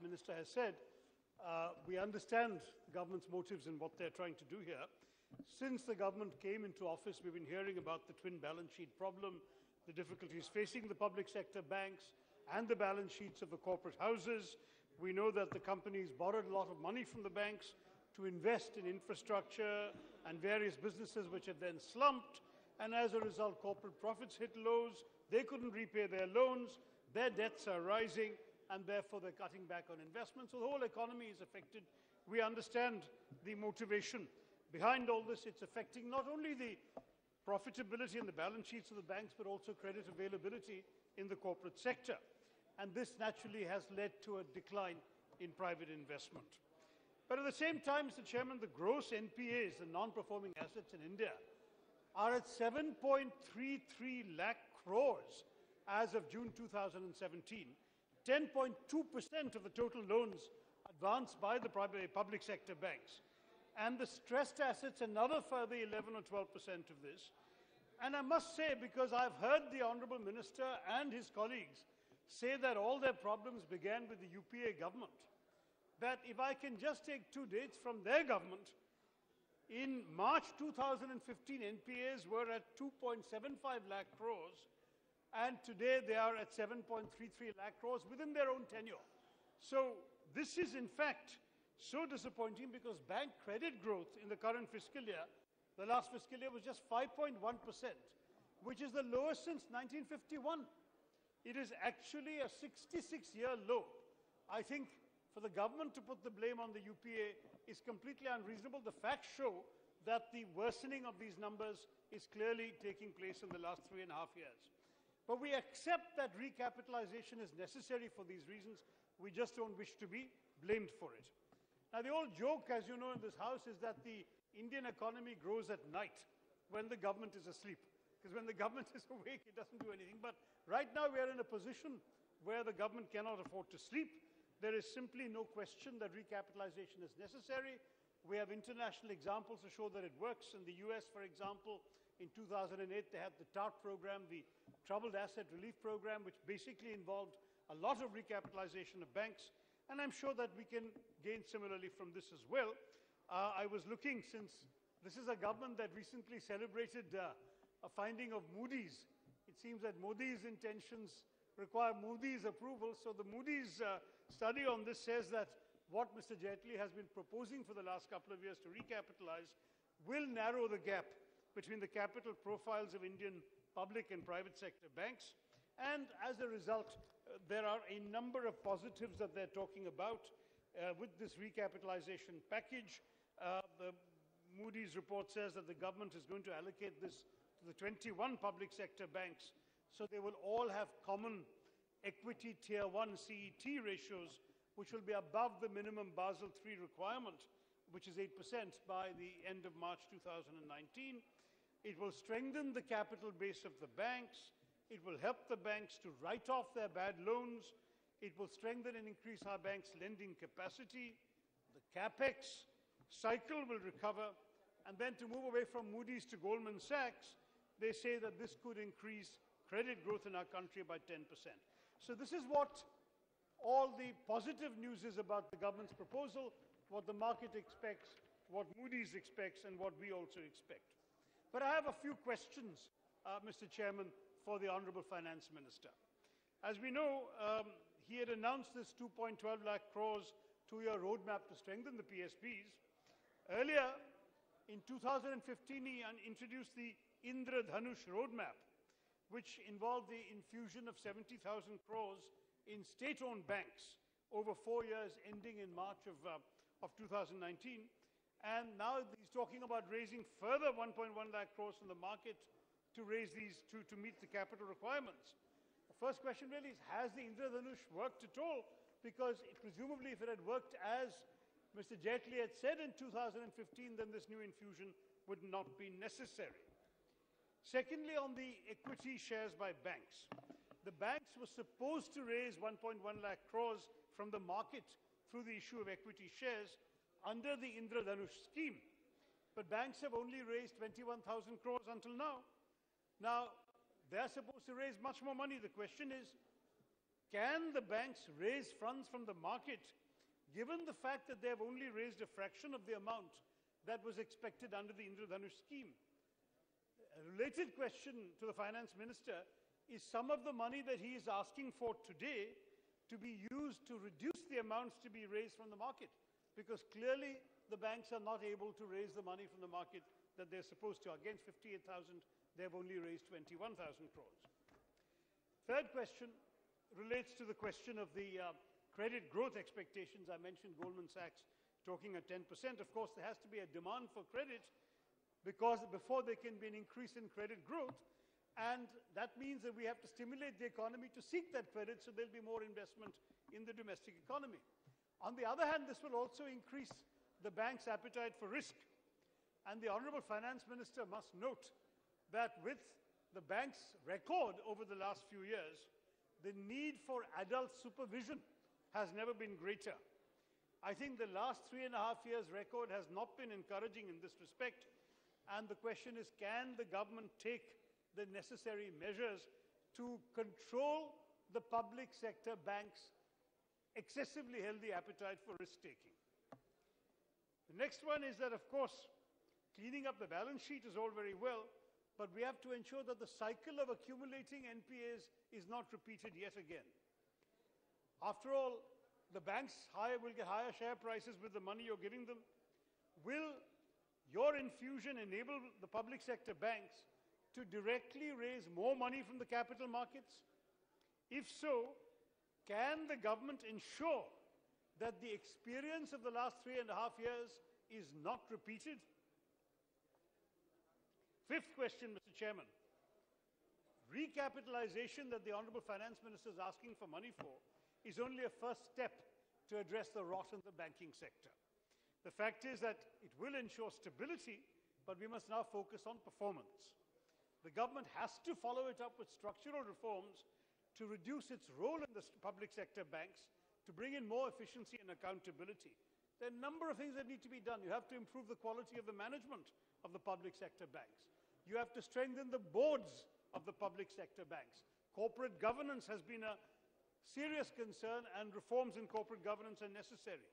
Minister has said, we understand the government's motives and what they're trying to do here. Since the government came into office, we've been hearing about the twin balance sheet problem, the difficulties facing the public sector banks and the balance sheets of the corporate houses. We know that the companies borrowed a lot of money from the banks to invest in infrastructure and various businesses which have then slumped, and as a result corporate profits hit lows, they couldn't repay their loans, their debts are rising, and therefore they're cutting back on investment. So the whole economy is affected. We understand the motivation behind all this. It's affecting not only the profitability and the balance sheets of the banks, but also credit availability in the corporate sector. And this naturally has led to a decline in private investment. But at the same time, Mr. Chairman, the gross NPAs, the non-performing assets in India, are at 7.33 lakh crores as of June 2017, 10.2% of the total loans advanced by the public sector banks. And the stressed assets, another further 11 or 12% of this. And I must say, because I've heard the Honourable Minister and his colleagues say that all their problems began with the UPA government, that if I can just take two dates from their government, in March 2015, NPAs were at 2.75 lakh crores, and today they are at 7.33 lakh crores within their own tenure. So this is in fact so disappointing, because bank credit growth in the current fiscal year, the last fiscal year, was just 5.1%, which is the lowest since 1951. It is actually a 66-year low. I think for the government to put the blame on the UPA is completely unreasonable. The facts show that the worsening of these numbers is clearly taking place in the last 3.5 years. But we accept that recapitalization is necessary for these reasons. We just don't wish to be blamed for it. Now, the old joke, as you know, in this House is that the Indian economy grows at night when the government is asleep. Because when the government is awake, it doesn't do anything. But right now, we are in a position where the government cannot afford to sleep. There is simply no question that recapitalization is necessary. We have international examples to show that it works. In the US, for example, in 2008, they had the TARP program, the Troubled Asset Relief Program, which basically involved a lot of recapitalization of banks. And I'm sure that we can gain similarly from this as well. I was looking, since this is a government that recently celebrated a finding of Moody's. It seems that Modi's intentions require Moody's approval. So the Moody's study on this says that what Mr. Jaitley has been proposing for the last couple of years to recapitalize will narrow the gap between the capital profiles of Indian public and private sector banks. And as a result, there are a number of positives that they're talking about with this recapitalization package. The Moody's report says that the government is going to allocate this to the 21 public sector banks, so they will all have common equity tier 1 CET ratios, which will be above the minimum Basel III requirement, which is 8% by the end of March 2019. It will strengthen the capital base of the banks. It will help the banks to write off their bad loans. It will strengthen and increase our banks' lending capacity. The capex cycle will recover. And then, to move away from Moody's to Goldman Sachs, they say that this could increase credit growth in our country by 10%. So this is what all the positive news is about the government's proposal, what the market expects, what Moody's expects, and what we also expect. But I have a few questions, Mr. Chairman, for the Honourable Finance Minister. As we know, he had announced this 2.12 lakh crores two-year roadmap to strengthen the PSBs. Earlier, in 2015, he introduced the Indradhanush roadmap, which involved the infusion of 70,000 crores in state-owned banks over 4 years, ending in March of 2019. And now he's talking about raising further 1.1 lakh crores from the market to raise these to meet the capital requirements. The first question really is, has the Indradhanush worked at all? Because presumably, if it had worked as Mr. Jaitley had said in 2015, then this new infusion would not be necessary. Secondly, on the equity shares by banks, the banks were supposed to raise 1.1 lakh crores from the market through the issue of equity shares under the Indradhanush scheme. But banks have only raised 21,000 crores until now. Now, they're supposed to raise much more money. The question is, can the banks raise funds from the market, given the fact that they have only raised a fraction of the amount that was expected under the Indradhanush scheme? A related question to the finance minister is some of the money that he is asking for today to be used to reduce the amounts to be raised from the market, because clearly the banks are not able to raise the money from the market that they're supposed to. Against 58,000, they've only raised 21,000 crores. Third question relates to the question of the credit growth expectations. I mentioned Goldman Sachs talking at 10%. Of course, there has to be a demand for credit because before there can be an increase in credit growth, and that means that we have to stimulate the economy to seek that credit, so there'll be more investment in the domestic economy. On the other hand, this will also increase the bank's appetite for risk. And the Honorable Finance Minister must note that with the bank's record over the last few years, the need for adult supervision has never been greater. I think the last 3.5 years' record has not been encouraging in this respect. And the question is, can the government take the necessary measures to control the public sector banks' excessively healthy appetite for risk-taking? The next one is that, of course, cleaning up the balance sheet is all very well, but we have to ensure that the cycle of accumulating NPAs is not repeated yet again. After all, the banks will get higher share prices with the money you're giving them. Will your infusion enable the public sector banks to directly raise more money from the capital markets? If so, can the government ensure that the experience of the last 3.5 years is not repeated? Fifth question, Mr. Chairman. Recapitalization that the Honorable Finance Minister is asking for money for is only a first step to address the rot in the banking sector. The fact is that it will ensure stability, but we must now focus on performance. The government has to follow it up with structural reforms to reduce its role in the public sector banks, to bring in more efficiency and accountability. There are a number of things that need to be done. You have to improve the quality of the management of the public sector banks. You have to strengthen the boards of the public sector banks. Corporate governance has been a serious concern, and reforms in corporate governance are necessary.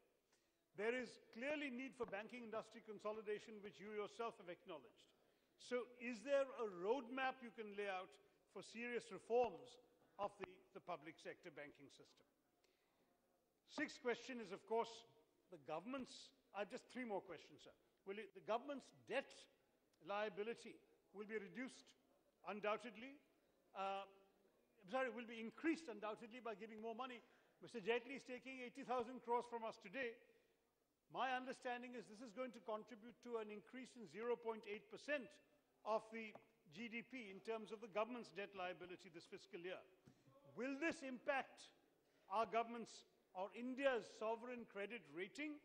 There is clearly need for banking industry consolidation, which you yourself have acknowledged. So is there a roadmap you can lay out for serious reforms of the public sector banking system? Sixth question is, of course, the government's, just three more questions, sir. The government's debt liability will be reduced undoubtedly, will be increased undoubtedly by giving more money. Mr. Jaitley is taking 80,000 crores from us today. My understanding is this is going to contribute to an increase in 0.8% of the GDP in terms of the government's debt liability this fiscal year. Will this impact our government's or India's sovereign credit rating?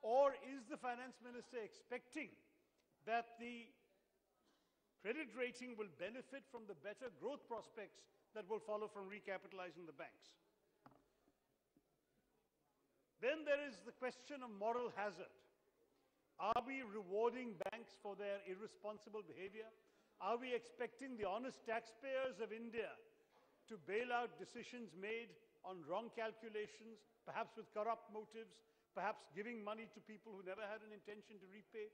Or is the Finance Minister expecting that the credit rating will benefit from the better growth prospects that will follow from recapitalizing the banks? Then there is the question of moral hazard. Are we rewarding banks for their irresponsible behavior? Are we expecting the honest taxpayers of India to bail out decisions made on wrong calculations, perhaps with corrupt motives, perhaps giving money to people who never had an intention to repay?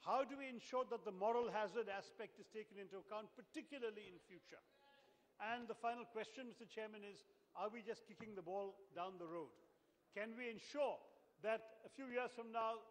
How do we ensure that the moral hazard aspect is taken into account, particularly in future? And the final question, Mr. Chairman, is, are we just kicking the ball down the road? Can we ensure that a few years from now,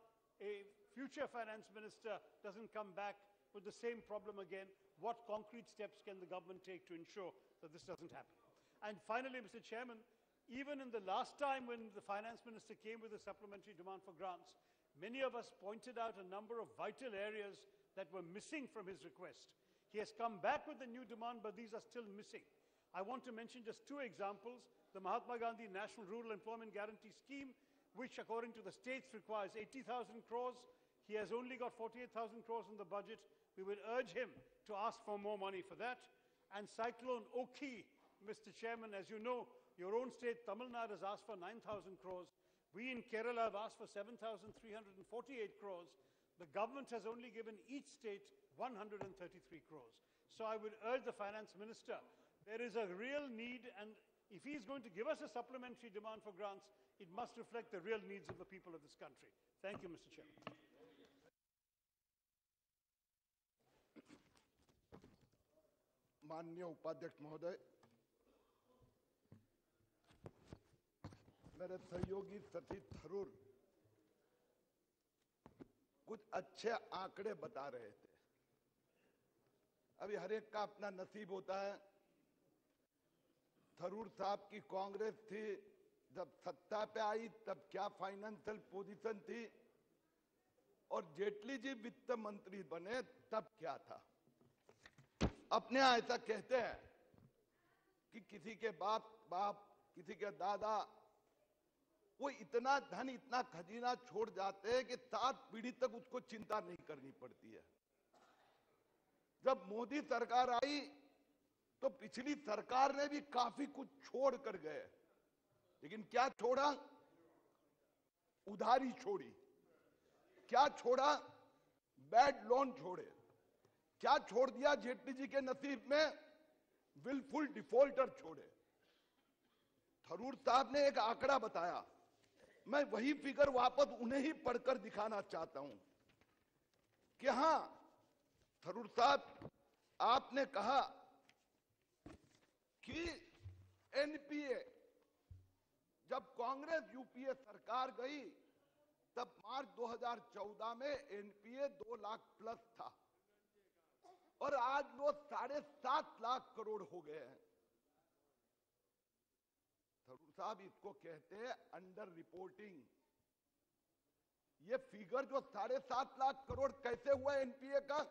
a future finance minister doesn't come back with the same problem again? What concrete steps can the government take to ensure that this doesn't happen? And finally, Mr. Chairman, even in the last time when the finance minister came with a supplementary demand for grants, many of us pointed out a number of vital areas that were missing from his request. He has come back with a new demand, but these are still missing. I want to mention just two examples. The Mahatma Gandhi National Rural Employment Guarantee Scheme, which according to the states requires 80,000 crores. He has only got 48,000 crores in the budget. We will urge him to ask for more money for that. And Cyclone Oki, Mr. Chairman, as you know, your own state, Tamil Nadu, has asked for 9,000 crores. We in Kerala have asked for 7,348 crores. The government has only given each state 133 crores. So I would urge the finance minister, there is a real need and If he is going to give us a supplementary demand for grants, it must reflect the real needs of the people of this country. Thank you, Mr. Chairman. माननीय उपाध्यक्ष महोदय, मेरे सहयोगी सतीश थरूर कुछ अच्छे आंकड़े बता रहे थे। अभी हर एक का अपना नसीब होता है। थरूर साहब की कांग्रेस थी, जब सत्ता पे आई तब क्या फाइनेंशियल पोजीशन थी, और जेटली जी वित्त मंत्री बने तब क्या था। अपने यहाँ ऐसा कहते हैं कि किसी के बाप किसी के दादा वो इतना धन इतना खजीना छोड़ जाते हैं कि 7 पीढ़ी तक उसको चिंता नहीं करनी पड़ती है। जब मोदी सरकार आई तो पिछली सरकार ने भी काफी कुछ छोड़ कर गए, लेकिन क्या छोड़ा? उधारी छोड़ी। क्या छोड़ा? बैड लोन छोड़े। क्या छोड़ दिया जेटली जी के नसीब में? विलफुल डिफॉल्टर छोड़े। थरूर साहब ने एक आंकड़ा बताया, मैं वही फिगर वापस उन्हें ही पढ़कर दिखाना चाहता हूं कि हां, थरूर साहब आपने कहा कि एनपीए, जब कांग्रेस यूपीए सरकार गई तब मार्च 2014 में एनपीए 2 लाख प्लस था, और आज वो 7.5 लाख करोड़ हो गए हैं। थरूर साहब इसको कहते हैं अंडर रिपोर्टिंग। ये फिगर जो 7.5 लाख करोड़ कैसे हुआ एनपीए का?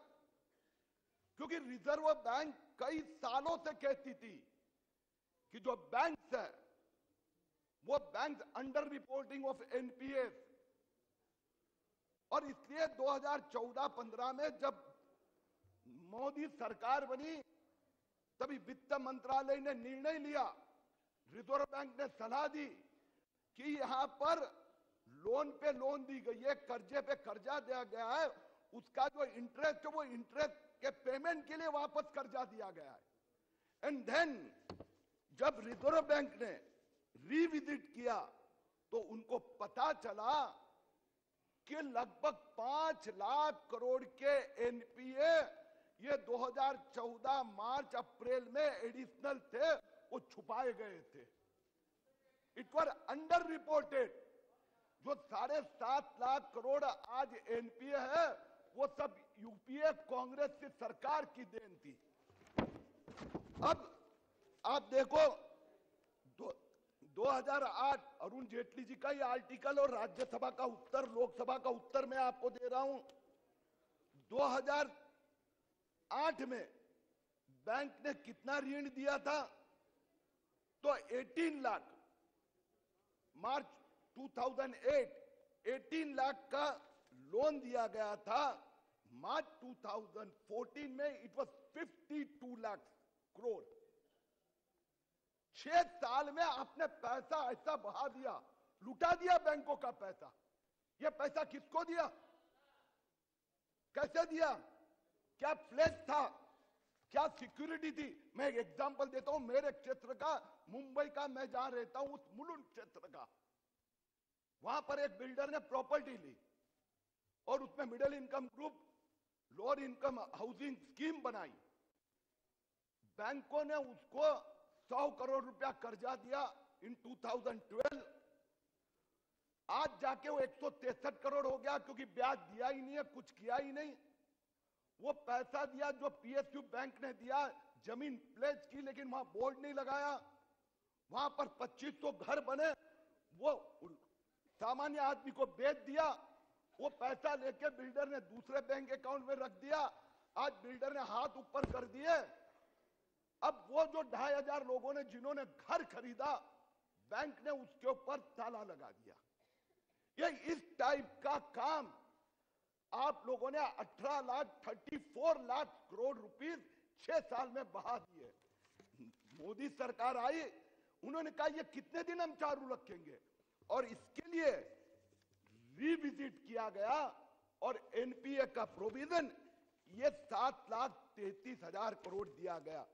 क्योंकि रिजर्व बैंक कई सालों से कहती थी कि जो बैंक्स है वो bank under reporting of NPA, और इसलिए 2014-15 में जब मोदी सरकार बनी तभी वित्त मंत्रालय ने निर्णय लिया, रिजर्व बैंक ने सलाह दी कि यहां पर लोन पे लोन दी गई है, कर्जे पे कर्जा दिया गया है, उसका जो इंटरेस्ट है वो इंटरेस्ट के पेमेंट के लिए वापस कर्जा दिया गया है। एंड देन जब रिजर्व बैंक ने रिविजिट किया तो उनको पता चला कि लगभग 5 लाख करोड़ के एनपीए ये 2014 मार्च अप्रैल में एडिशनल थे, वो छुपाए गए थे। It was under reported. जो 7.5 लाख करोड़ आज एनपीए है वो सब यूपीए कांग्रेस की सरकार की देन थी। अब आप देखो 2008 अरुण जेटली जी का ही आर्टिकल और राज्यसभा का उत्तर, लोकसभा का उत्तर मैं आपको दे रहा हूं। 2008 में बैंक ने कितना ऋण दिया था? तो 18 लाख, मार्च 2008 18 लाख का लोन दिया गया था। मार्च 2014 में इट वाज 52 लाख करोड़। 6 साल में आपने पैसा ऐसा बहा दिया, लुटा दिया बैंकों का पैसा। यह पैसा किसको दिया? कैसे दिया? क्या प्लेस था? क्या सिक्योरिटी थी? मैं एक एग्जांपल देता हूं मेरे क्षेत्र का, मुंबई का, मैं जहां रहता हूं उस मुलुंड क्षेत्र का। वहां पर एक बिल्डर ने प्रॉपर्टी ली और उसमें middle income group, lower income housing scheme बनाई। बैंकों ने उसको 100 करोड़ रुपया कर्जा दिया इन 2012। आज जाके वो 163 करोड़ हो गया, क्योंकि ब्याज दिया ही नहीं है, कुछ किया ही नहीं। वो पैसा दिया जो पीएसयू बैंक ने दिया, जमीन प्लेज की, लेकिन वहां बोर्ड नहीं लगाया। वहां पर 2500 घर बने, वो सामान्य आदमी को बेच दिया। वो पैसा लेके बिल्डर ने दूसरे बैंक अकाउंट में रख दिया। आज बिल्डर ने हाथ ऊपर कर दिए। अब वो जो 2500 लोगों ने जिन्होंने घर खरीदा, बैंक ने उसके ऊपर ताला लगा दिया। ये इस टाइप का काम आप लोगों ने 34 लाख करोड़ रुपीस 6 साल में बहा दिए। मोदी सरकार आई, उन्होंने कहा ये कितने दिन हम चालू रखेंगे, और इसके लिए रिविजिट किया गया और एनपीए का प्रोविजन ये 7,33,000 करोड़ दिया गया।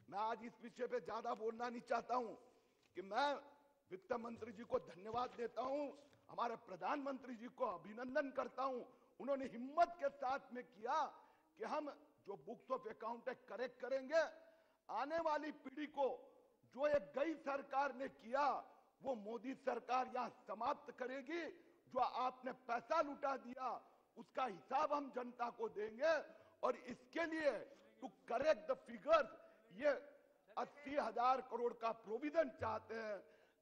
मैं आज इस विषय पे ज्यादा बोलना नहीं चाहता हूं। कि मैं वित्त मंत्री जी को धन्यवाद देता हूं, हमारे प्रधानमंत्री जी को अभिनंदन करता हूं। उन्होंने हिम्मत के साथ में किया कि हम जो बुक्स ऑफ अकाउंट है करेक्ट करेंगे, आने वाली पीढ़ी को जो एक गई सरकार ने किया वो मोदी सरकार यहां समाप्त करेगी। जो आपने पैसा लुटा दिया उसका हिसाब हम जनता को देंगे, और इसके लिए टू करेक्ट द फिगर्स ये 80,000 करोड़ का प्रोविजन चाहते हैं।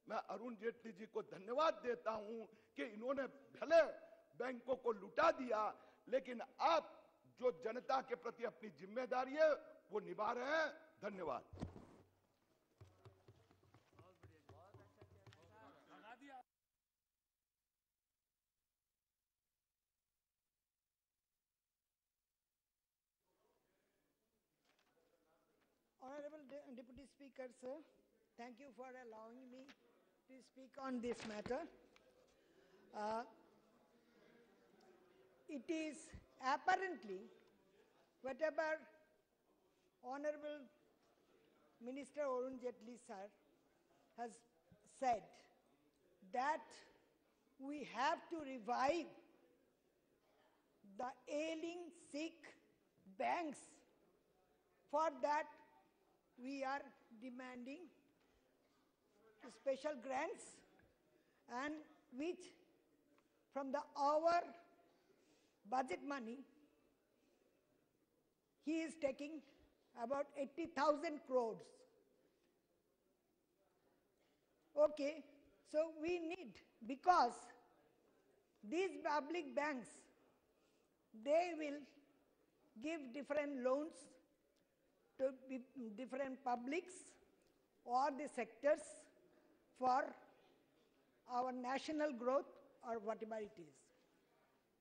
मैं अरुण जेटली जी को धन्यवाद देता हूं कि इन्होंने भले बैंकों को लुटा दिया, लेकिन आप जो जनता के प्रति अपनी जिम्मेदारी है वो निभा रहे हैं। धन्यवाद। Honorable Deputy Speaker, sir, thank you for allowing me to speak on this matter. It is apparently whatever Honorable Minister Arun Jaitley sir has said, that we have to revive the ailing, sick banks. For that, we are demanding special grants, and which from our budget money, he is taking about 80,000 crores. Okay, so we need, because these public banks, they will give different loans to different publics or the sectors for our national growth or whatever it is.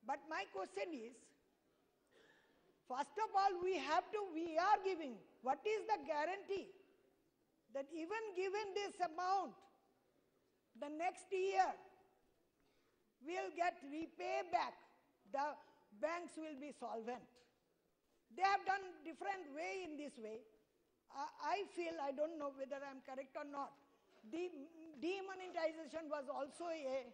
But my question is, first of all, we are giving, what is the guarantee that even given this amount, the next year we'll get repay back, the banks will be solvent? They have done different way in this way. I feel, I don't know whether I'm correct or not, the demonetization was also a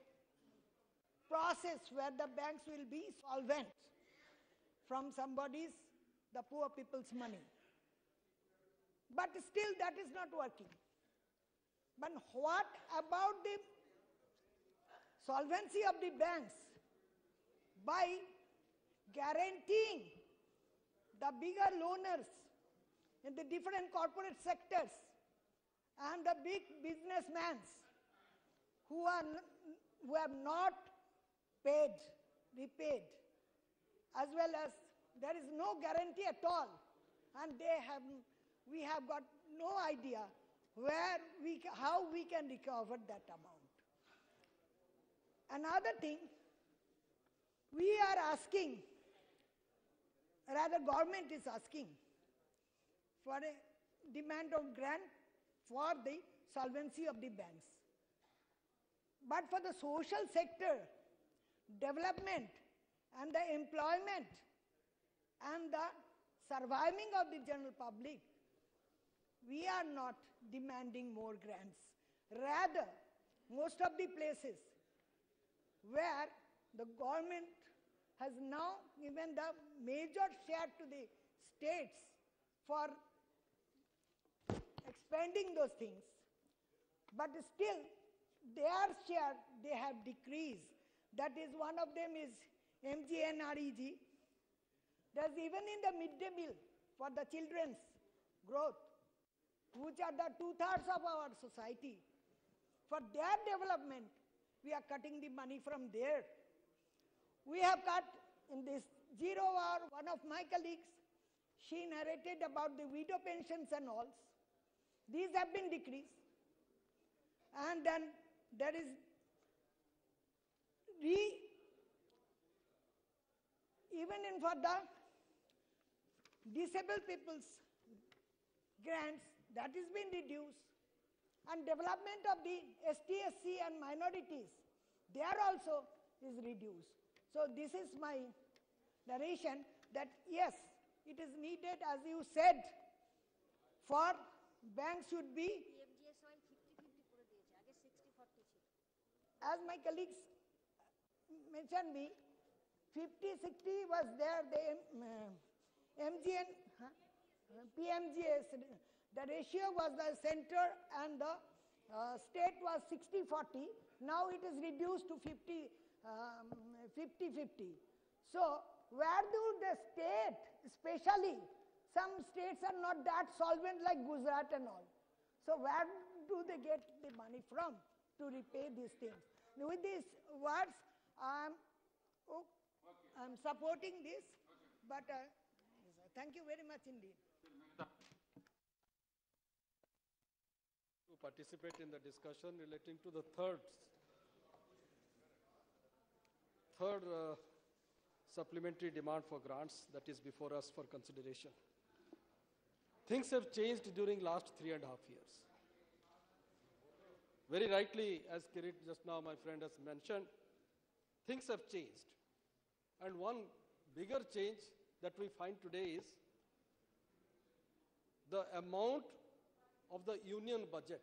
process where the banks will be solvent from somebody's, the poor people's money. But still that is not working. But what about the solvency of the banks? By guaranteeing the bigger loaners in the different corporate sectors and the big businessmen who have not repaid, as well as there is no guarantee at all, and we have got no idea how we can recover that amount. Another thing, we are asking, rather government is asking for a demand of grant for the solvency of the banks. But for the social sector, development and the employment and the surviving of the general public, we are not demanding more grants. Rather, most of the places where the government has now given the major share to the states for expanding those things, but still their share they have decreased. That is, one of them is MGNREG. There's even in the midday meal for the children's growth, which are the 2/3 of our society. For their development, we are cutting the money from there. We have cut in this 0 hour, one of my colleagues, she narrated about the widow pensions and all. These have been decreased. And then there is even in for the disabled people's grants, that is been reduced. And development of the ST, SC and minorities, there also is reduced. So this is my narration that yes, it is needed, as you said, for banks should be as my colleagues mentioned me, 50-60 was there, the MGN, PMGS, the ratio was the center and the state was 60-40. Now it is reduced to 50-50. So where do the state, especially some states are not that solvent like Gujarat and all. So where do they get the money from to repay these things? With these words, I'm supporting this, but thank you very much indeed. To participate in the discussion relating to the third supplementary demand for grants that is before us for consideration. Things have changed during last 3.5 years. Very rightly, as Kirit just now, my friend, has mentioned, things have changed. And one bigger change that we find today is the amount of the union budget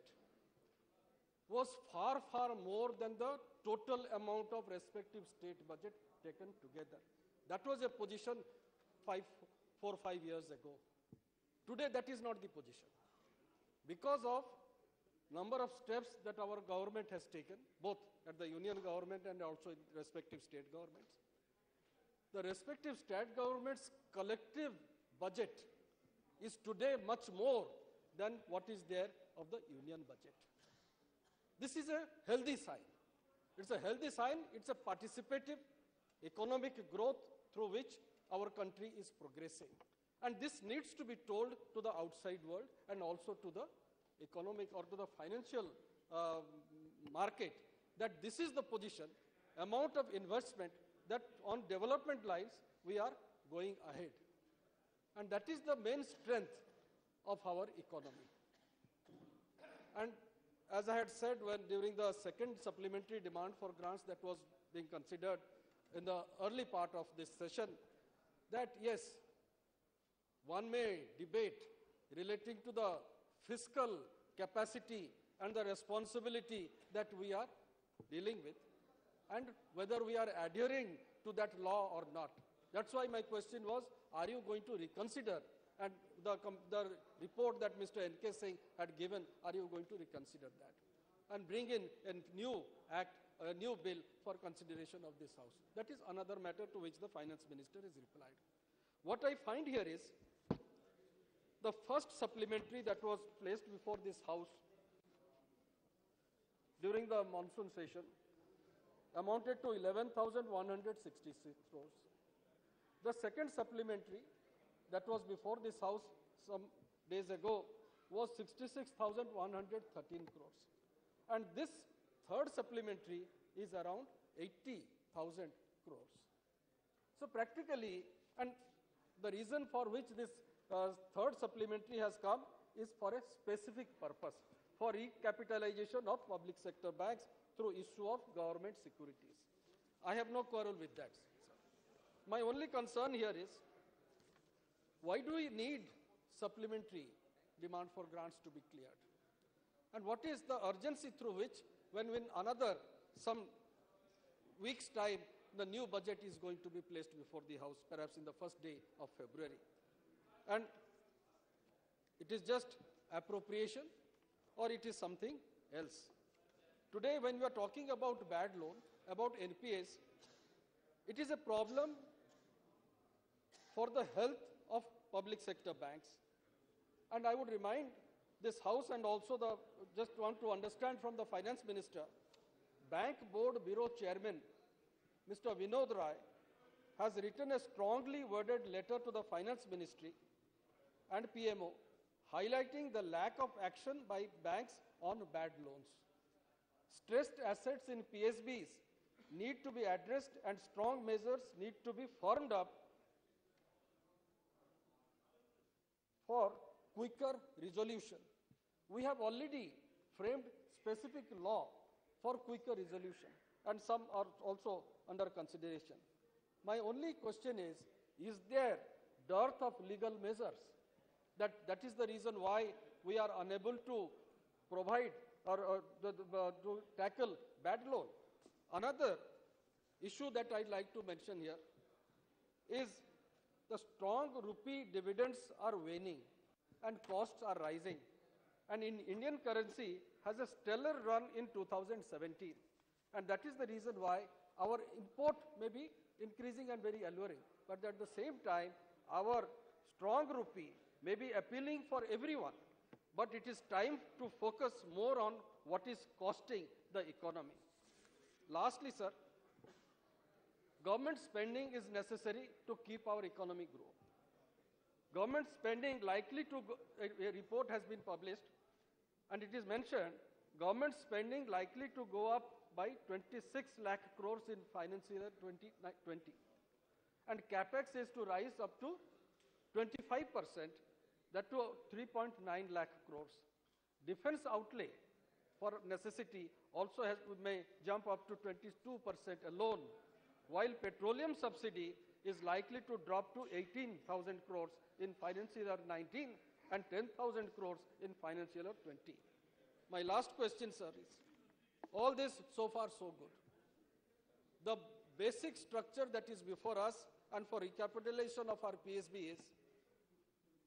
was far, far more than the total amount of respective state budget taken together. That was a position 4 or 5 years ago. Today, that is not the position. Because of number of steps that our government has taken, both at the union government and also in respective state governments, the respective state governments' collective budget is today much more than what is there of the union budget. This is a healthy sign. It's a healthy sign, it's a participative economic growth through which our country is progressing. And this needs to be told to the outside world and also to the economic or to the financial market that this is the position, amount of investment that on development lines we are going ahead. And that is the main strength of our economy. And as I had said during the second supplementary demand for grants that was being considered in the early part of this session, that yes, one may debate relating to the fiscal capacity and the responsibility that we are dealing with and whether we are adhering to that law or not. That's why my question was, are you going to reconsider? And the report that Mr. N.K. Singh had given, are you going to reconsider that? And bring in a new act, a new bill for consideration of this House. That is another matter to which the Finance Minister has replied. What I find here is, the first supplementary that was placed before this House during the monsoon session amounted to 11,166 crores. The second supplementary that was before this House some days ago was 66,113 crores. And this third supplementary is around 80,000 crores. So practically, and the reason for which this third supplementary has come is for a specific purpose, for recapitalization of public sector banks through issue of government securities. I have no quarrel with that. My only concern here is, why do we need supplementary demand for grants to be cleared? And what is the urgency through which, when in another some weeks' time, the new budget is going to be placed before the House, perhaps in the first day of February? And it is just appropriation or it is something else? Today, when we are talking about bad loan, about NPAs, it is a problem for the health of public sector banks. And I would remind this House and also just want to understand from the Finance Minister, Bank Board Bureau Chairman, Mr. Vinod Rai, has written a strongly worded letter to the Finance Ministry and PMO, highlighting the lack of action by banks on bad loans. Stressed assets in PSBs need to be addressed and strong measures need to be formed up for quicker resolution. We have already framed specific law for quicker resolution and some are also under consideration. My only question is there dearth of legal measures? That is the reason why we are unable to provide or to tackle bad loan? Another issue that I'd like to mention here is the strong rupee dividends are waning and costs are rising. And in Indian currency has a stellar run in 2017. And that is the reason why our import may be increasing and very alluring. But at the same time, our strong rupee may be appealing for everyone. But it is time to focus more on what is costing the economy. Lastly, sir, government spending is necessary to keep our economy grow. Government spending likely to go, a report has been published, and it is mentioned, government spending likely to go up by 26 lakh crores in financial year 2020. And capex is to rise up to 25%, that to 3.9 lakh crores. Defense outlay for necessity also may jump up to 22% alone, while petroleum subsidy is likely to drop to 18,000 crores in financial year 19 and 10,000 crores in financial year 20. My last question, sir, is all this so far so good. The basic structure that is before us and for recapitalization of our PSB is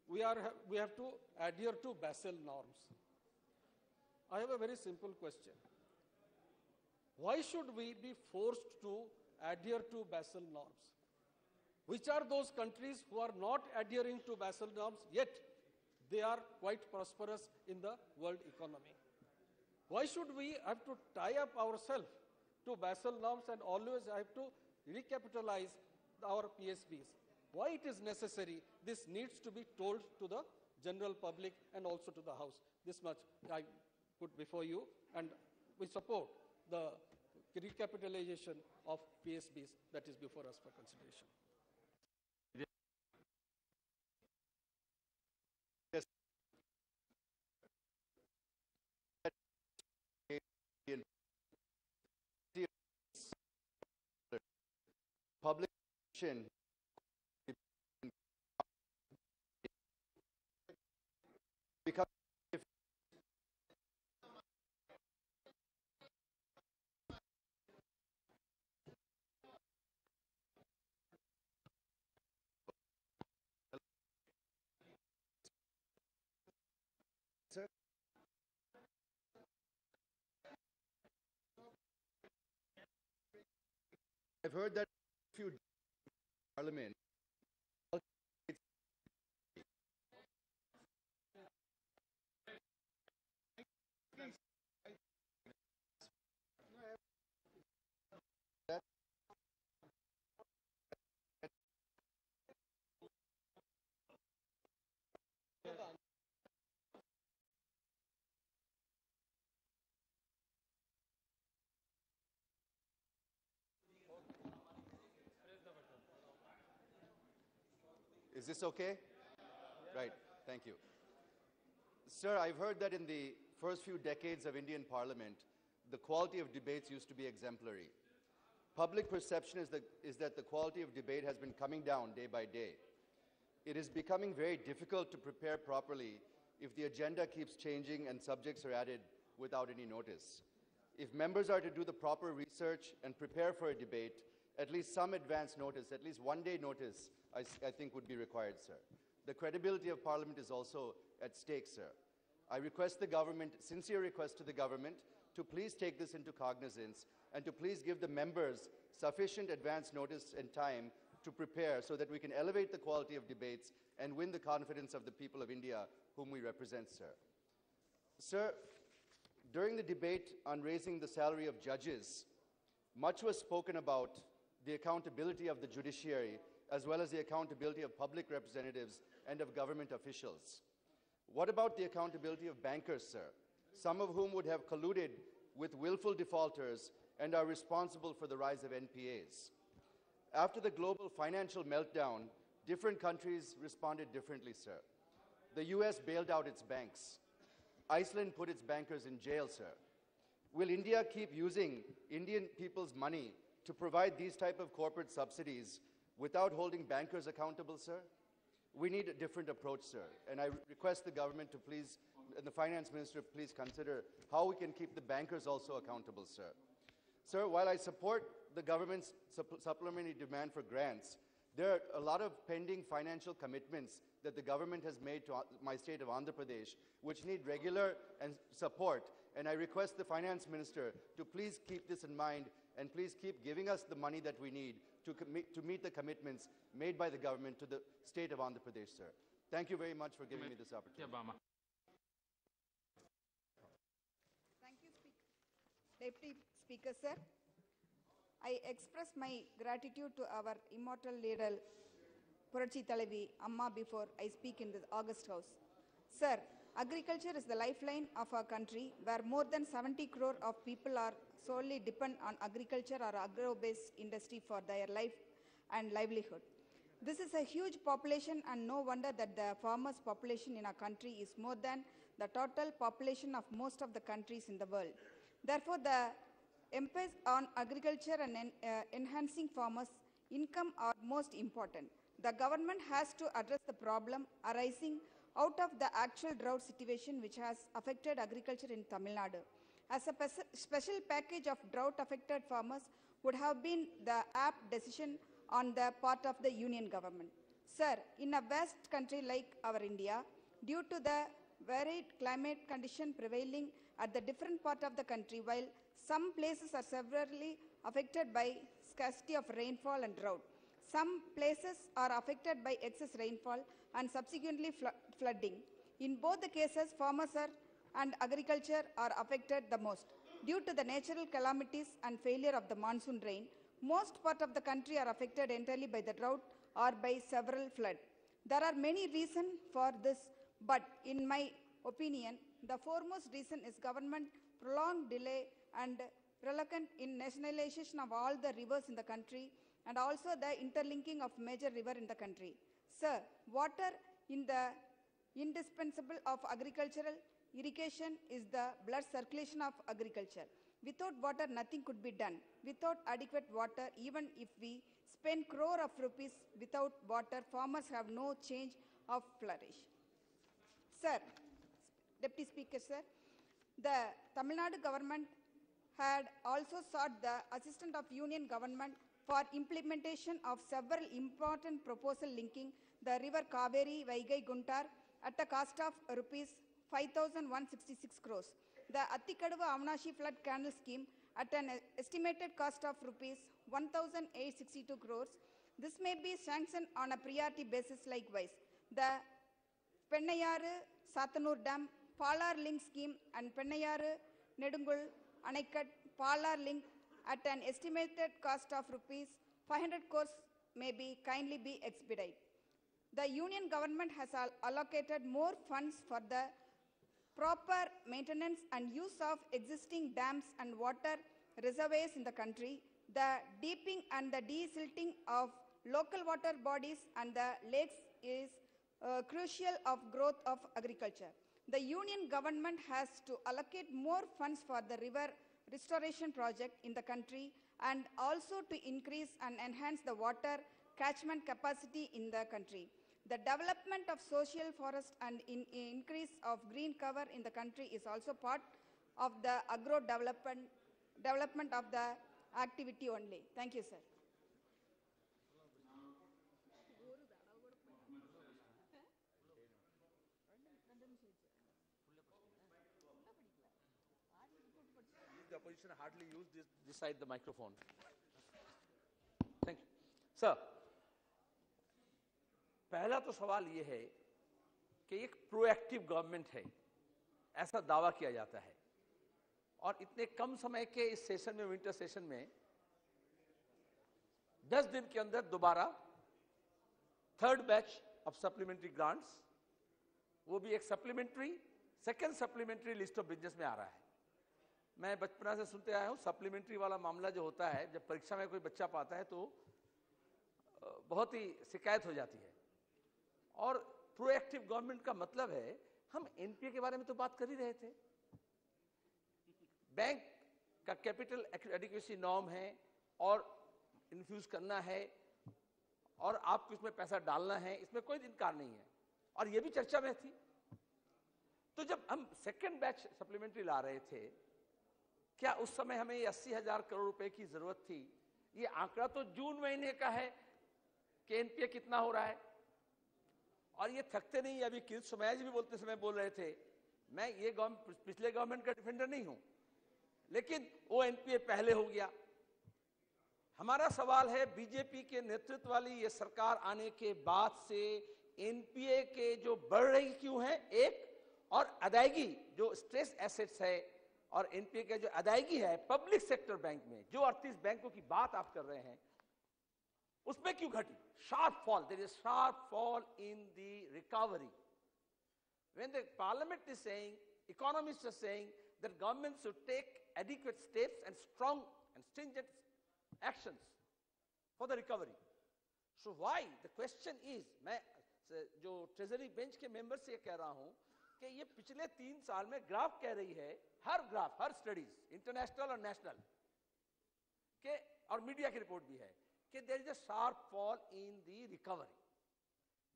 we have to adhere to Basel norms. I have a very simple question. Why should we be forced to adhere to Basel norms? Which are those countries who are not adhering to Basel norms, yet they are quite prosperous in the world economy? Why should we have to tie up ourselves to Basel norms and always have to recapitalize our PSBs? Why it is necessary? This needs to be told to the general public and also to the House. This much I put before you, and we support the recapitalization of PSBs that is before us for consideration. Public because sir, I've heard that few Parliament Is this okay? Right, thank you. Sir, I've heard that in the first few decades of Indian Parliament, the quality of debates used to be exemplary. Public perception is that the quality of debate has been coming down day by day. It is becoming very difficult to prepare properly if the agenda keeps changing and subjects are added without any notice. If members are to do the proper research and prepare for a debate, at least some advance notice, at least 1 day notice, I think would be required, sir. The credibility of Parliament is also at stake, sir. I request the government, sincere request to the government, to please take this into cognizance and to please give the members sufficient advance notice and time to prepare so that we can elevate the quality of debates and win the confidence of the people of India whom we represent, sir. Sir, during the debate on raising the salary of judges, much was spoken about the accountability of the judiciary as well as the accountability of public representatives and of government officials. What about the accountability of bankers, sir, some of whom would have colluded with willful defaulters and are responsible for the rise of NPAs? After the global financial meltdown, different countries responded differently, sir. The US bailed out its banks. Iceland put its bankers in jail, sir. Will India keep using Indian people's money to provide these type of corporate subsidies without holding bankers accountable, sir? We need a different approach, sir. And I request the government to please, and the finance minister, please consider how we can keep the bankers also accountable, sir. Sir, while I support the government's supplementary demand for grants, there are a lot of pending financial commitments that the government has made to my state of Andhra Pradesh, which need regular and support. And I request the finance minister to please keep this in mind and please keep giving us the money that we need to meet the commitments made by the government to the state of Andhra Pradesh, sir. Thank you very much for giving me this opportunity. Thank you, Deputy Speaker, sir. I express my gratitude to our immortal leader, Puratchi Thalavi Amma, before I speak in the August House. Sir, agriculture is the lifeline of our country, where more than 70 crore of people are solely depend on agriculture or agro-based industry for their life and livelihood. This is a huge population, and no wonder that the farmers' population in our country is more than the total population of most of the countries in the world. Therefore, the emphasis on agriculture and enhancing farmers' income are most important. The government has to address the problem arising out of the actual drought situation which has affected agriculture in Tamil Nadu. As a special package of drought-affected farmers would have been the apt decision on the part of the union government. Sir, in a vast country like our India, due to the varied climate condition prevailing at the different part of the country, while some places are severely affected by scarcity of rainfall and drought, some places are affected by excess rainfall and subsequently flooding. In both the cases, farmers and agriculture are affected the most. Due to the natural calamities and failure of the monsoon rain, most part of the country are affected entirely by the drought or by several floods. There are many reasons for this, but in my opinion, the foremost reason is government prolonged delay and reluctant in nationalization of all the rivers in the country, and also the interlinking of major rivers in the country. Sir, water in the indispensable of agricultural irrigation is the blood circulation of agriculture. Without water, nothing could be done. Without adequate water, even if we spend crore of rupees without water, farmers have no change of flourish. Sir, Deputy Speaker, sir, the Tamil Nadu government had also sought the assistance of Union government for implementation of several important proposals linking the river Kaveri, Vaigai, Guntar at a cost of rupees 5,166 crores. The Attikadavu Avanashi flood canal scheme at an estimated cost of rupees 1,862 crores. This may be sanctioned on a priority basis likewise. The Pennayaru Sathanur Dam, Palar Link scheme and Pennayaru Nedungul Anaikat Palar Link at an estimated cost of rupees 500 crores may be kindly be expedited. The union government has allocated more funds for the proper maintenance and use of existing dams and water reservoirs in the country, the deepening and the desilting of local water bodies and the lakes is crucial of growth of agriculture. The union government has to allocate more funds for the river restoration project in the country and also to increase and enhance the water catchment capacity in the country. The development of social forest and increase of green cover in the country is also part of the agro development of the activity only. Thank you, sir. The opposition hardly used this side the microphone. Thank you. Sir, पहला तो सवाल ये है कि एक proactive government है, ऐसा दावा किया जाता है, और इतने कम समय के इस सेशन में, विंटर सेशन में 10 दिन के अंदर दोबारा third batch of supplementary grants, वो भी एक supplementary, second supplementary list of business में आ रहा है। मैं बचपना से सुनते आया हूँ, सप्लीमेंट्री वाला मामला जो होता है, जब परीक्षा में कोई बच्चा पाता है तो बहुत ही शिकायत हो जाती है। और प्रोएक्टिव गवर्नमेंट का मतलब है, हम एनपीए के बारे में तो बात कर ही रहे थे, बैंक का कैपिटल एडिक्वेसी नॉर्म है और इन्फ्यूज करना है और आपको इसमें पैसा डालना है, इसमें कोई इनकार नहीं है, और ये भी चर्चा में थी। तो जब हम सेकंड बैच सप्लीमेंट्री ला रहे थे, क्या उस समय हमें 80,000 करोड़ रुपए की जरूरत थी? ये आंकड़ा तो जून महीने का है कि एनपीए कितना हो रहा है, और ये थकते नहीं। अभी किरीट सोमयाजी भी बोलते समय बोल रहे थे, मैं ये पिछले गवर्नमेंट का डिफेंडर नहीं हूं, लेकिन वो एनपीए पहले हो गया। हमारा सवाल है, बीजेपी के नेतृत्व वाली ये सरकार आने के बाद से एनपीए के जो बढ़ रही क्यों है, एक, और अदायगी जो स्ट्रेस एसेट्स है और एनपीए का जो अदायगी है पब्लिक सेक्टर बैंक में, जो 38 बैंकों की बात आप कर रहे हैं, उसमें क्यों घटी? Sharp fall, there is sharp fall in the recovery. When the parliament is saying, economists are saying that government should take adequate steps and strong and stringent actions for the recovery. So why? The question is, मैं जो treasury bench के member से कह रहा हूं कि ये पिछले 3 साल में ग्राफ कह रही है, हर ग्राफ, हर स्टडीज, इंटरनेशनल और नेशनल के, और मीडिया की रिपोर्ट भी है कि there is a sharp fall in the recovery.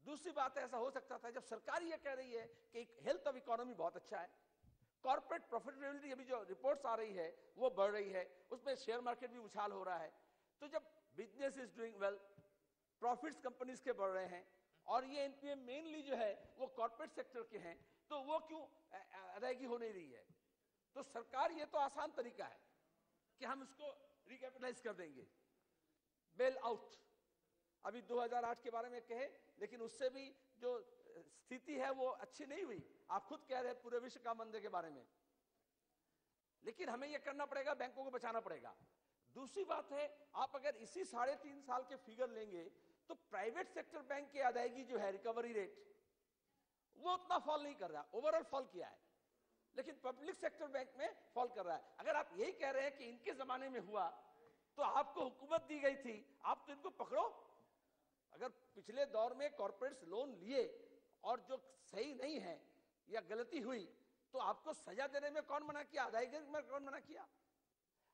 दूसरी बात, ऐसा हो सकता था जब सरकार ये कह रही है कि हेल्थ ऑफ इकोनॉमी बहुत अच्छा है, कॉर्पोरेट प्रॉफिटेबिलिटी अभी जो रिपोर्ट्स आ रही है वो बढ़ रही है, उसमें शेयर मार्केट भी उछाल हो रहा है, तो जब business is doing well, profits companies के बढ़ रहे हैं, और ये एनपीए मेनली जो है वो कॉर्पोरेट सेक्टर के हैं, तो वो क्यों अदायगी हो नहीं रही है? तो सरकार, ये तो आसान तरीका है कि हम इसको रिकैपिटलाइज कर देंगे, बेल आउट। अभी 2008 के बारे में कहे, लेकिन उससे भी जो स्थिति है वो अच्छी नहीं हुई। आप खुद कह रहे हैं पूरे विश्व का मंदे के बारे में, लेकिन हमें यह करना पड़ेगा, बैंकों को बचाना पड़ेगा। दूसरी बात है, आप अगर इसी 3.5 साल के फिगर लेंगे तो प्राइवेट सेक्टर बैंक की अदायगी जो है, रिकवरी रेट, वो उतना फॉल नहीं कर रहा, ओवरऑल फॉल किया है, लेकिन पब्लिक सेक्टर बैंक में फॉल कर रहा है। अगर आप यही कह रहे हैं कि इनके जमाने में हुआ तो आपको हुकूमत दी गई थी, आप तो इनको पकड़ो। अगर पिछले दौर में कॉर्पोरेट्स लोन लिए और जो सही नहीं है या गलती हुई, तो आपको सजा देने में कौन मना किया? अदायगी में कौन मना किया?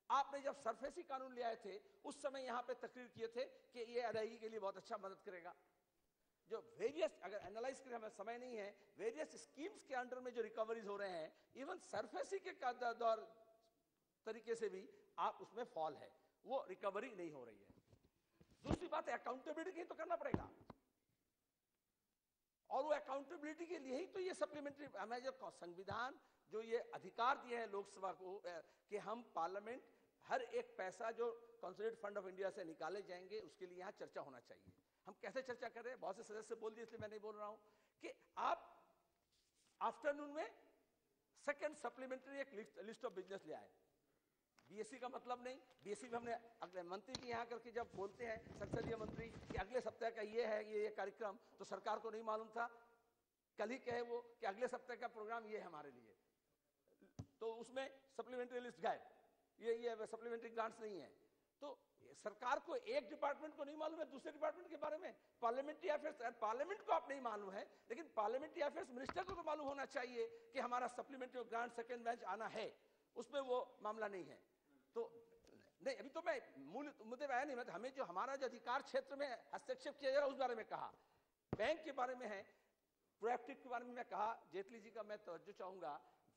आपने जब सरफेसी कानून ले आए थे, उस समय यहां पे तकरीर किए थे कि ये अदायगी के लिए बहुत अच्छा मदद करेगा। जो वेरियस, अगर एनालाइज करें, हमें समय नहीं है, वेरियस स्कीम्स के अंडर में जो रिकवरीज हो रहे हैं, इवन सरफेसी के दौर तरीके से भी आप उसमें फॉल है, वो रिकवरी नहीं हो रही है। दूसरी बात है, अकाउंटेबिलिटी तो करना पड़ेगा, और वो अकाउंटेबिलिटी के लिए ही तो ये सप्लीमेंट्री, हमें जो संविधान जो ये अधिकार दिए हैं लोकसभा को कि हम पार्लियामेंट हर एक पैसा जो कंसोलिडेटेड फंड ऑफ इंडिया से निकाले जाएंगे उसके लिए यहाँ चर्चा होना चाहिए। हम कैसे चर्चा कर रहे हैं? बहुत से सदस्य बोल दिए, इसलिए मैं नहीं बोल रहा हूं कि आप आफ्टरनून में सेकंड सप्लीमेंट्री एक लिस्ट ऑफ बिजनेस ले आए। बीएससी का मतलब नहीं, बीएससी में हमने अगले मंत्री जी यहाँ करके जब बोलते हैं संसदीय मंत्री कि अगले सप्ताह का ये है ये कार्यक्रम, तो सरकार को नहीं मालूम था, कल ही कहे वो कि अगले सप्ताह का प्रोग्राम ये है हमारे लिए, तो उसमें सप्लीमेंट्री लिस्ट गायब, ये सप्लीमेंट्री ग्रांट्स नहीं है। तो सरकार को एक डिपार्टमेंट को नहीं मालूम है दूसरे डिपार्टमेंट के बारे में, पार्लियामेंट्री अफेयर्स, पार्लियामेंट को आप नहीं मालूम है, लेकिन पार्लियामेंट्री अफेयर्स मिनिस्टर को तो मालूम होना चाहिए कि हमारा सप्लीमेंट्री ग्रांट सेकंड बैच आना है, उसमें वो मामला नहीं है। तो नहीं, अभी तो मैं मूल मुद्दे पे आया नहीं, हमें जो हमारा जो अधिकार क्षेत्र में हस्तक्षेप किया जा रहा है उस बारे में कहा, बैंक के बारे में है, प्रोएक्टिव के बारे में मैं कहा। जेटली जी का मैं तवज्जो चाहूंगा,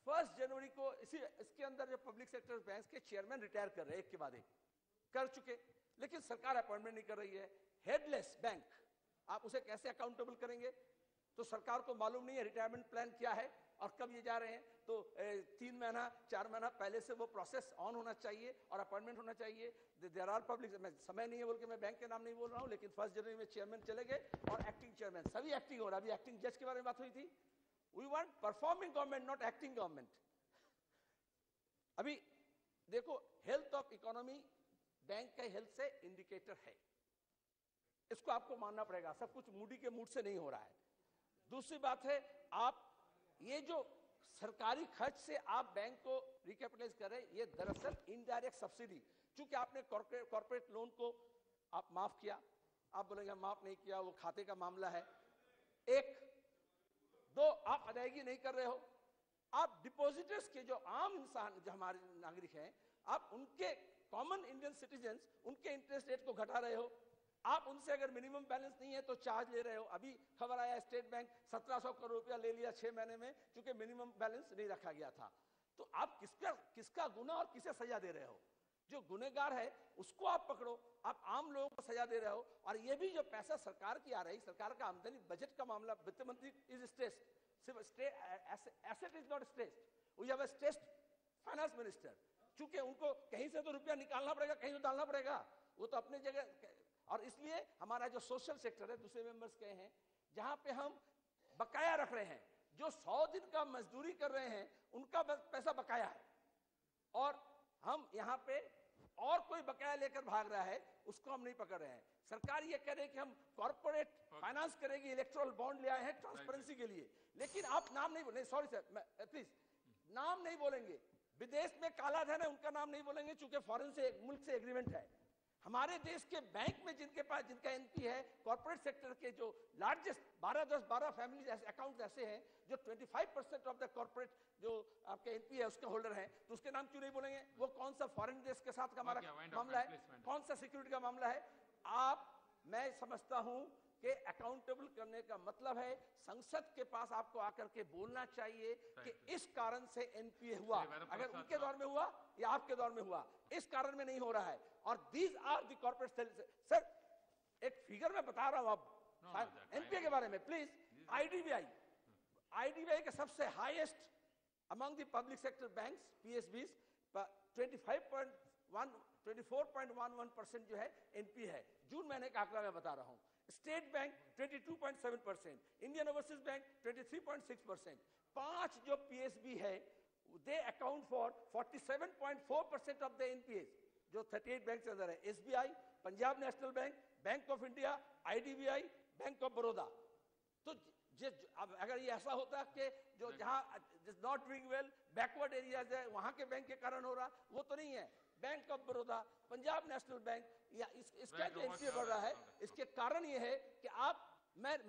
1 जनवरी को इसके अंदर जो पब्लिक सेक्टर बैंक के चेयरमैन रिटायर कर रहे हैं, एक के बाद एक कर चुके, लेकिन सरकार अपॉइंटमेंट नहीं कर रही है। हेडलेस बैंक, आप उसे कैसे अकाउंटेबल करेंगे? तो सरकार को मालूम नहीं है रिटायरमेंट प्लान क्या है और कब ये जा रहे हैं, तो 3 महीना 4 महीना पहले से वो प्रोसेस ऑन होना चाहिए और अपॉइंटमेंट होना चाहिए। देयर आर पब्लिक, समय नहीं है बोल के मैं बैंक के नाम नहीं बोल रहा हूं, लेकिन 1 जनवरी में चेयरमैन चले गए और एक्टिंग चेयरमैन, सभी एक्टिंग हो रहा है। अभी एक्टिंग जज के बारे में बात हुई थी। We want performing government, not acting government. अभी देखो, हेल्थ ऑफ इकोनॉमी बैंक का हेल्थ से इंडिकेटर है, इसको आपको मानना पड़ेगा, सब कुछ मूडी के मूड से नहीं हो रहा है। दूसरी बात है, आप ये जो सरकारी खर्च से आप बैंक को रिकैपिटलाइज कर रहे हैं, ये दरअसल इनडायरेक्ट सब्सिडी, चूंकि आपने कॉर्पोरेट लोन को आप माफ किया, आप बोलेंगे माफ नहीं किया, वो खाते का मामला है। 1, 2 आप अदायगी नहीं कर रहे हो, आप डिपॉजिटर्स के जो आम इंसान जो हमारे नागरिक हैं, आप उनके कॉमन इंडियन सिटीजन्स, उनके इंटरेस्ट रेट को घटा रहे हो। आप उनसे अगर मिनिमम बैलेंस नहीं है तो चार्ज ले रहे हो। अभी खबर आया स्टेट बैंक 1700 करोड़ रुपया ले लिया 6 महीने में, क्योंकि मिनिमम बैलेंस नहीं रखा गया था। तो आप किसका गुना और किसे सजा दे रहे हो? जो गुनेगार है उसको आप पकड़ो, आप आम लोगों को सजा दे रहे हो। और ये भी जो पैसा सरकार की आ रही, सरकार का आमदनी बजट का मामला, वित्त मंत्री इज स्ट्रेस्ड, सिर्फ asset is not stressed, we have a stressed finance minister. चूंकि उनको कहीं से तो रुपया निकालना पड़ेगा, कहीं तो डालना पड़ेगा, वो तो अपनी जगह। और इसलिए हमारा जो सोशल सेक्टर है, दूसरे मेंबर्स कहे हैं, जहां पे हम बकाया रख रहे हैं, जो 100 दिन का मजदूरी कर रहे हैं उनका पैसा बकाया है, और हम यहाँ पे और कोई बकाया लेकर भाग रहा है, उसको हम नहीं पकड़ रहे हैं। सरकार ये कह रही है कि हम कॉर्पोरेट फाइनेंस करेगी, इलेक्टोरल बॉन्ड ले आए हैं ट्रांसपेरेंसी के लिए, लेकिन आप नाम नहीं बोलेंगे। सॉरी सर, प्लीज नाम नहीं बोलेंगे। विदेश में काला धन है, उनका नाम नहीं बोलेंगे, चूंकि फॉरेन से मुल्क से एग्रीमेंट है। हमारे देश के बैंक में जिनका एनपी है, कॉर्पोरेट सेक्टर के जो लार्जेस्ट 12 फैमिली अकाउंट ऐसे हैं जो 25% ऑफ द कॉर्पोरेट जो आपके एनपी है उसके होल्डर हैं, तो उसके नाम क्यों नहीं बोलेंगे? वो कौन सा फॉरेन देश के साथ का हमारा मामला है, कौन सा सिक्योरिटी का मामला है? मैं समझता हूं कि अकाउंटेबल करने का मतलब है संसद के पास आपको आकर के बोलना चाहिए कि इस कारण से एनपीए हुआ, अगर उनके दौर में हुआ या आपके दौर में हुआ, इस कारण में नहीं हो रहा है। और these are the corporate. Sir एक फिगर मैं बता रहा हूं अब एनपीए के बारे में, प्लीज। आईडीबीआई के सबसे highest among the public sector banks, PSBs, 24.11% जो है एनपी है। जून महीने का आंकड़ा मैं बता रहा हूं। State Bank 22.7%, Indian Overseas Bank 23.6%। 5 जो पीएसबी है, they account for 47.4% of the NPAs जो 38 बैंक के अंदर है। SBI, Punjab National Bank, Bank of India, IDBI, Bank of Baroda. तो अब अगर ये ऐसा होता कि जो जहां not doing well, backward areas है, वहां के बैंक के कारण हो रहा, वो तो नहीं है। Bank of Baroda, Punjab National bank, या इसका जो एनपीए बढ़ रहा है, इसके कारण ये है कि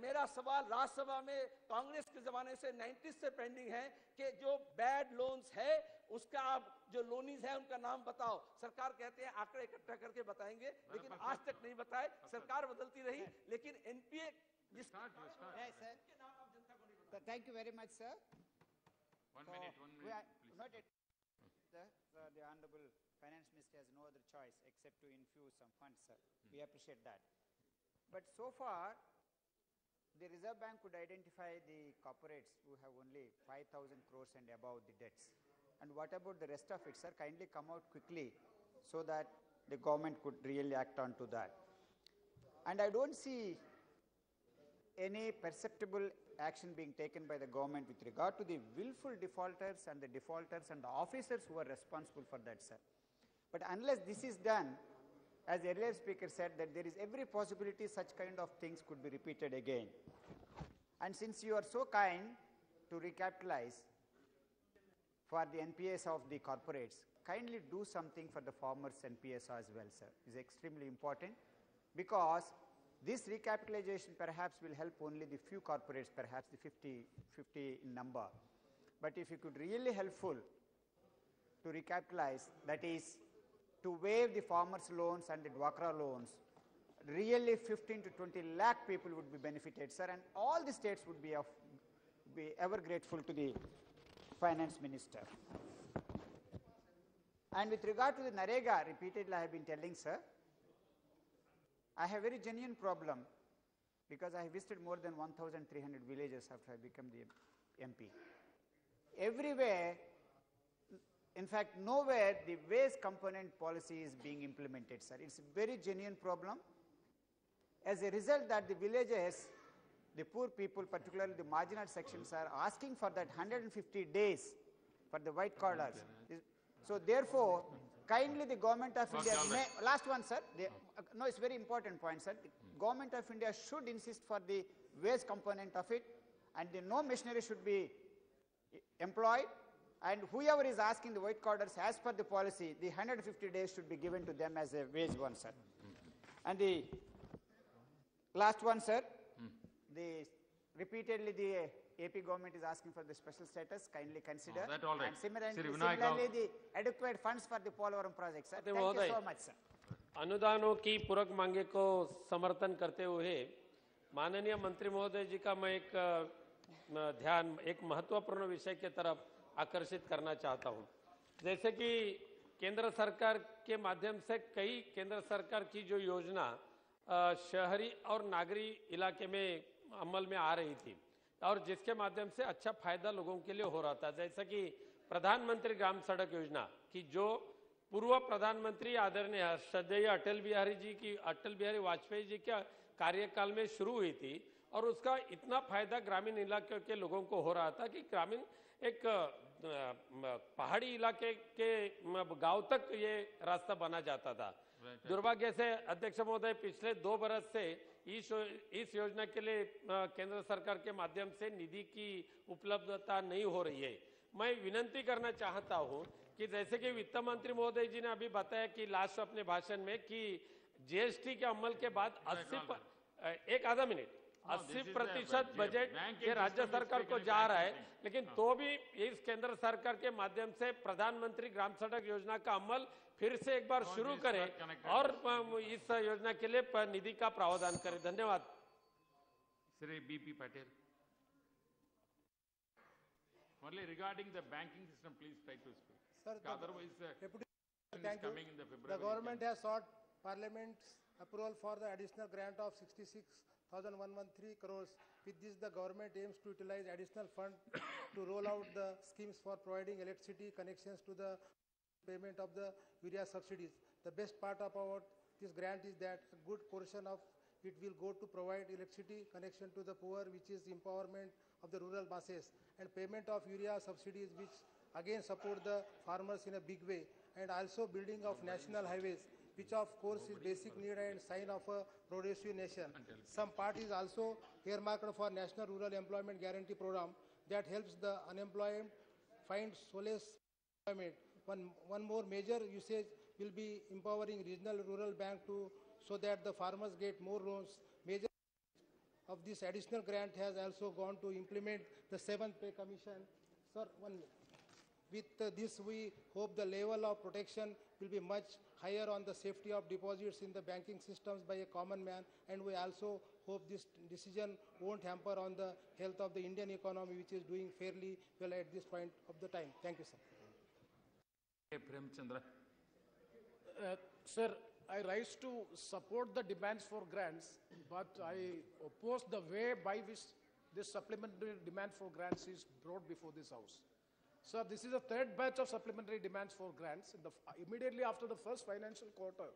मेरा सवाल राज्यसभा में कांग्रेस के जमाने से 90 से पेंडिंग है कि जो बैड लोन्स है उसका आप जो लोनीज है उनका नाम बताओ। सरकार कहते हैं आंकड़े इकट्ठा करके बताएंगे, लेकिन आज तक नहीं बताए। सरकार बदलती रही, लेकिन NPA Thank you very much, sir. One minute, please. The Honorable Finance Minister has no other choice except to infuse some funds, sir. We appreciate that. But so far, the Reserve Bank could identify the corporates who have only 5,000 crores and above the debts. And what about the rest of it, sir? Kindly come out quickly so that the government could really act on to that. And I don't see any perceptible action being taken by the government with regard to the willful defaulters and the defaulters and the officers who are responsible for that, sir. But unless this is done, as the earlier speaker said, that there is every possibility such kind of things could be repeated again. And since you are so kind to recapitalize for the NPS of the corporates, kindly do something for the farmers' NPS as well, sir. It's extremely important, because this recapitalization perhaps will help only the few corporates, perhaps the 50 in number. But if you could really helpful to recapitalize, that is to waive the farmers' loans and the Dwakra loans, really 15 to 20 lakh people would be benefited, sir, and all the states would be ever grateful to the finance minister. And with regard to the Narega, repeatedly I have been telling, sir, I have a very genuine problem, because I have visited more than 1,300 villages after I became the MP. Everywhere, in fact, nowhere the waste component policy is being implemented, sir. It's a very genuine problem. As a result, that the villages, the poor people, particularly the marginal sections, are asking for that 150 days for the white collars. So therefore, kindly the government of India, last one, sir. No, it's very important point, sir. The government of India should insist for the waste component of it, and no machinery should be employed, and whoever is asking the white collars as per the policy, the 150 days should be given to them as a wage one, sir. And the last one, sir, repeatedly the AP government is asking for the special status, kindly consider. That all right. And similarly the adequate funds for the Polavaram project, sir. Thank you so much, sir. अनुदानों की पूरक मांगे को समर्थन करते हुए माननीय मंत्री महोदय जी का मैं एक महत्वपूर्ण विषय की तरफ आकर्षित करना चाहता हूं। जैसे कि केंद्र सरकार के माध्यम से कई केंद्र सरकार की जो योजना शहरी और नागरी इलाके में अमल में आ रही थी और जिसके माध्यम से अच्छा फायदा लोगों के लिए हो रहा था, जैसा कि प्रधानमंत्री ग्राम सड़क योजना की जो पूर्व प्रधानमंत्री आदरणीय श्रद्धेय अटल बिहारी वाजपेयी जी के कार्यकाल में शुरू हुई थी और उसका इतना फायदा ग्रामीण इलाके के लोगों को हो रहा था कि ग्रामीण एक पहाड़ी इलाके के गांव तक ये रास्ता बना जाता था। दुर्भाग्य से अध्यक्ष महोदय पिछले 2 बरस से इस योजना के लिए केंद्र सरकार के माध्यम से निधि की उपलब्धता नहीं हो रही है। मैं विनंती करना चाहता हूं कि जैसे कि वित्त मंत्री महोदय जी ने अभी बताया कि लास्ट अपने भाषण में कि जीएसटी के अमल के बाद 80% बजट ये राज्य सरकार को जा रहा है, लेकिन तो भी इस केंद्र सरकार के माध्यम से प्रधानमंत्री ग्राम सड़क योजना का अमल फिर से एक बार शुरू करें और इस योजना के लिए निधि का प्रावधान करें। धन्यवाद। Shri B.P. Patel. Only regarding the banking system, please try to speak. Sir, otherwise, thank you. coming in the February. The government has sought Parliament's approval for the additional grant of 66,113 crores. With this, the government aims to utilize additional fund to roll out the schemes for providing electricity connections to the payment of the urea subsidies. The best part about this grant is that a good portion of it will go to provide electricity connection to the poor, which is empowerment of the rural masses, and payment of urea subsidies, which again support the farmers in a big way, and also building of national highways, which of course is basic need and sign of a progressive nation. Some part is also earmarked for National Rural Employment Guarantee Program that helps the unemployed find solace employment. One more major usage will be empowering regional rural bank so that the farmers get more loans. Major of this additional grant has also gone to implement the 7th Pay Commission. Sir, 1 minute. With this, we hope the level of protection will be much higher on the safety of deposits in the banking systems by a common man, and we also hope this decision won't hamper on the health of the Indian economy, which is doing fairly well at this point of the time. Thank you, sir. Premchandra. Sir, I rise to support the demands for grants, but I oppose the way by which this supplementary demand for grants is brought before this House. Sir, this is the 3rd batch of supplementary demands for grants. Immediately after the first financial quarter,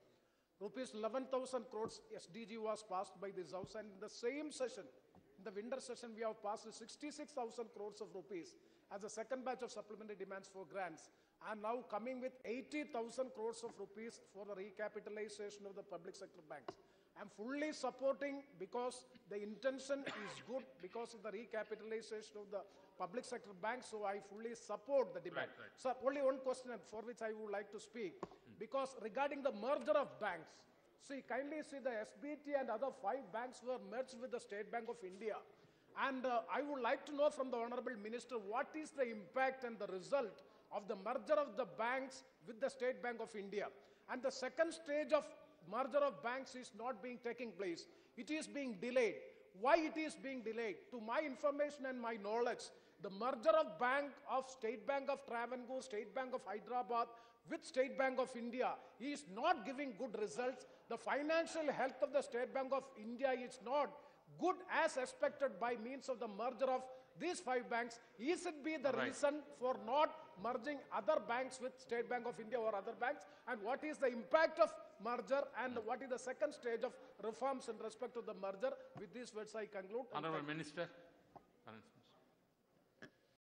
rupees 11,000 crores SDG was passed by this House, and in the same session, in the winter session, we have passed 66,000 crores of rupees as the 2nd batch of supplementary demands for grants. And now coming with 80,000 crores of rupees for the recapitalization of the public sector banks. I'm fully supporting because the intention is good because of the recapitalization of the public sector banks, so I fully support the demand. Right. Sir, only one question for which I would like to speak, because regarding the merger of banks, kindly see the SBT and other 5 banks were merged with the State Bank of India. And I would like to know from the Honorable Minister, what is the impact and the result of the merger of the banks with the State Bank of India? And the second stage of merger of banks is not being taking place. It is being delayed. Why it is being delayed? To my information and my knowledge, the merger of State Bank of Travancore, State Bank of Hyderabad with State Bank of India is not giving good results. The financial health of the State Bank of India is not good as expected by means of the merger of these 5 banks. Is it be the reason for not merging other banks with State Bank of India or other banks? And what is the impact of merger, and what is the second stage of reforms in respect to the merger? With these words I conclude. Honorable Minister.